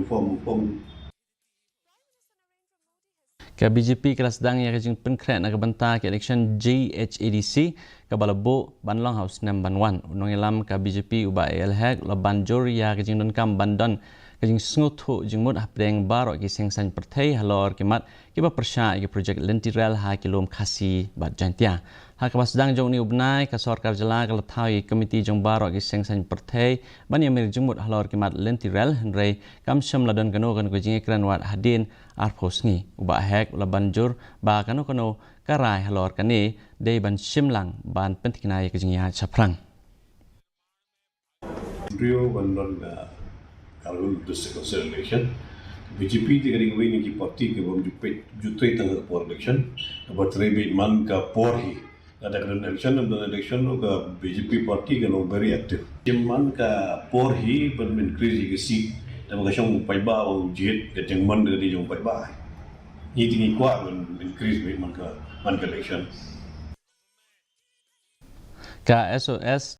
form Ke BJP kelas sedang yang kejing penkret nak bantah ke election GHADC ke balabo ban long house nam ban wan unong ilam ke BJP uba elhek la banjor ya kejing don kam bandan kejing sngotu jing mud apdeng baro ki sengsan pertai halor kimat kiba persya ki projek lentirel ha kilom khasi bat jantia ha ke sedang jong ni ubnai ke sarkar jela ke lathai komiti jong baro ki sengsan pertai ban yamir jing mud halor kimat lentirel henrei kam syam ladon kano kan kejing ekran wat hadin arpos ni uba hek la banjur ba kano karai halor kani dei ban shimlang ban pentiknai kejing ya chaprang Rio bandon kalau district council election BJP di kering win ki parti ke bom jutai tengah por election about rebate man ka por hi ada keren election ka BJP parti ke no very active man ka por hi ban increase ki seat dan ka syong pai ba o jet ke jeng man de jong pai ba ni tingi kwa ban increase man ka election ka SOS